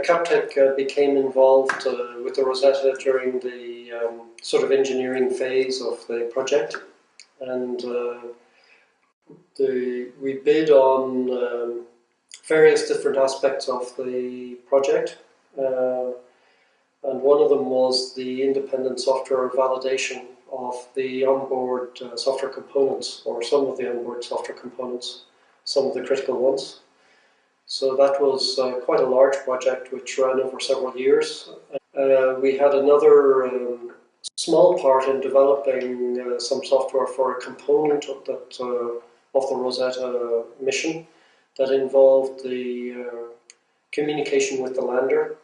CAPTEC became involved with the Rosetta during the sort of engineering phase of the project, and we bid on various different aspects of the project, and one of them was the independent software validation of the onboard software components, or some of the onboard software components, some of the critical ones. So that was quite a large project which ran over several years. We had another small part in developing some software for a component of the Rosetta mission that involved the communication with the lander.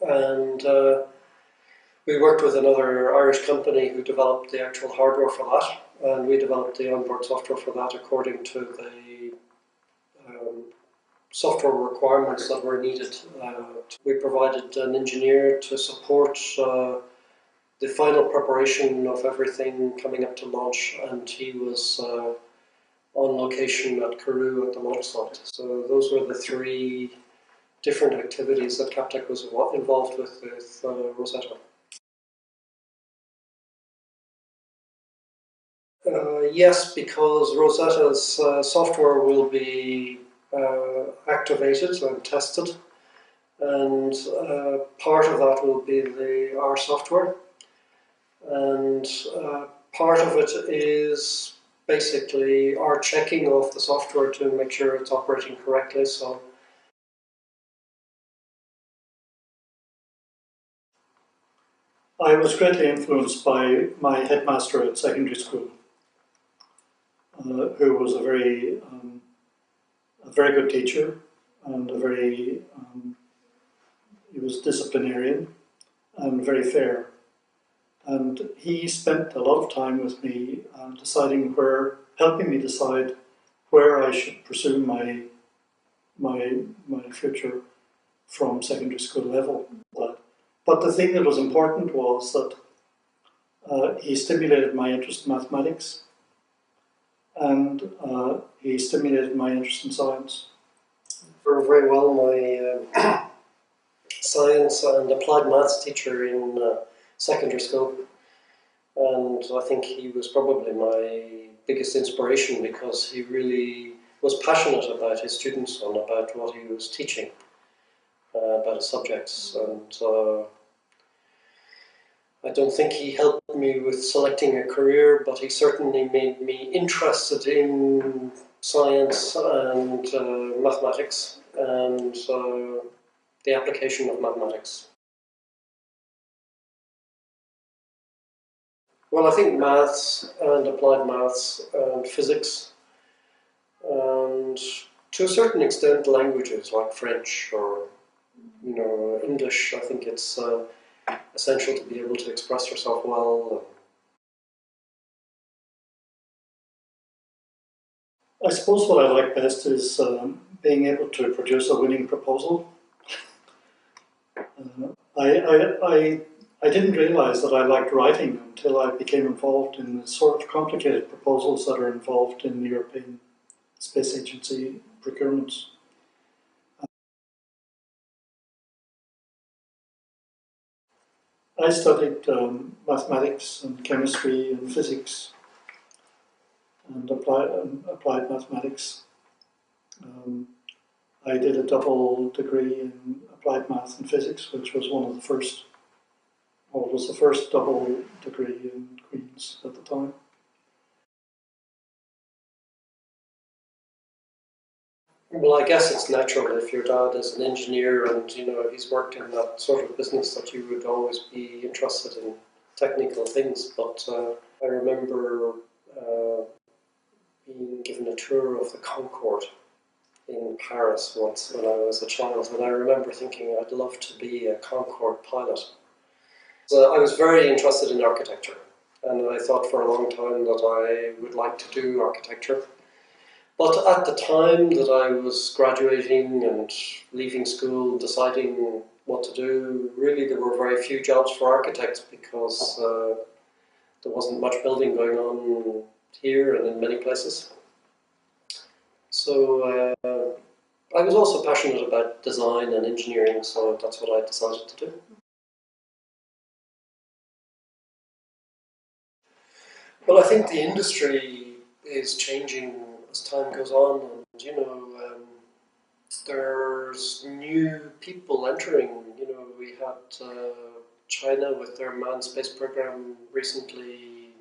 And we worked with another Irish company who developed the actual hardware for that, and we developed the onboard software for that according to the software requirements that were needed. We provided an engineer to support the final preparation of everything coming up to launch, and he was on location at Kourou at the launch site. So those were the three different activities that CAPTEC was involved with Rosetta. Yes, because Rosetta's software will be activated and tested, and part of that will be our software, and part of it is basically our checking of the software to make sure it's operating correctly. So I was greatly influenced by my headmaster at secondary school, who was a very good teacher, and he was disciplinarian and very fair. And he spent a lot of time with me helping me decide where I should pursue my future from secondary school level. But the thing that was important was that he stimulated my interest in mathematics, and he stimulated my interest in science. Very well, my science and applied maths teacher in secondary school, and I think he was probably my biggest inspiration, because he really was passionate about his students and about what he was teaching, about his subjects, and I don't think he helped me with selecting a career, but he certainly made me interested in science and mathematics and the application of mathematics. Well, I think maths and applied maths and physics, and to a certain extent languages like French or English. I think it's essential to be able to express yourself well. I suppose what I like best is being able to produce a winning proposal. I didn't realize that I liked writing until I became involved in the sort of complicated proposals that are involved in the European Space Agency procurements. I studied mathematics and chemistry and physics and applied mathematics. I did a double degree in applied math and physics, which was was the first double degree in Queen's at the time. Well, I guess it's natural if your dad is an engineer and he's worked in that sort of business that you would always be interested in technical things. But I remember being given a tour of the Concorde in Paris once when I was a child, and I remember thinking I'd love to be a Concorde pilot. So I was very interested in architecture, and I thought for a long time that I would like to do architecture. But at the time that I was graduating and leaving school, deciding what to do, really there were very few jobs for architects, because there wasn't much building going on here and in many places. So I was also passionate about design and engineering, so that's what I decided to do. Well, I think the industry is changing as time goes on, and there's new people entering. We had China with their manned space program recently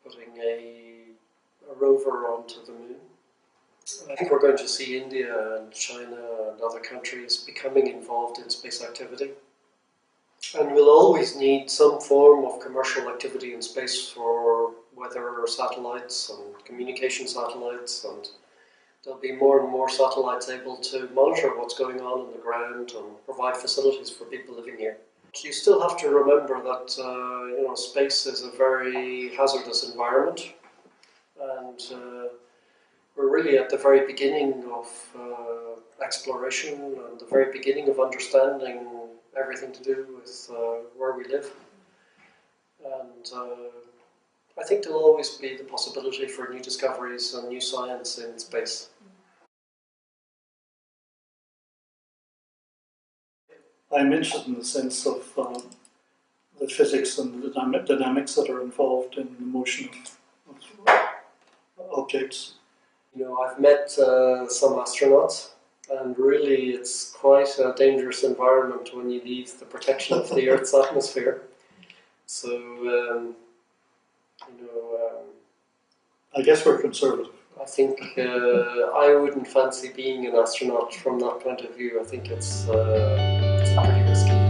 putting a rover onto the moon. I think we're going to see India and China and other countries becoming involved in space activity. And we'll always need some form of commercial activity in space for weather satellites and communication satellites, and there'll be more and more satellites able to monitor what's going on the ground and provide facilities for people living here. You still have to remember that space is a very hazardous environment, and we're really at the very beginning of exploration and the very beginning of understanding everything to do with where we live. And I think there'll always be the possibility for new discoveries and new science in space. I'm interested in the sense of the physics and the dynamics that are involved in the motion of objects. I've met some astronauts, and really it's quite a dangerous environment when you leave the protection of the Earth's atmosphere. So, I guess we're conservative. I think I wouldn't fancy being an astronaut from that point of view. I think it's pretty risky.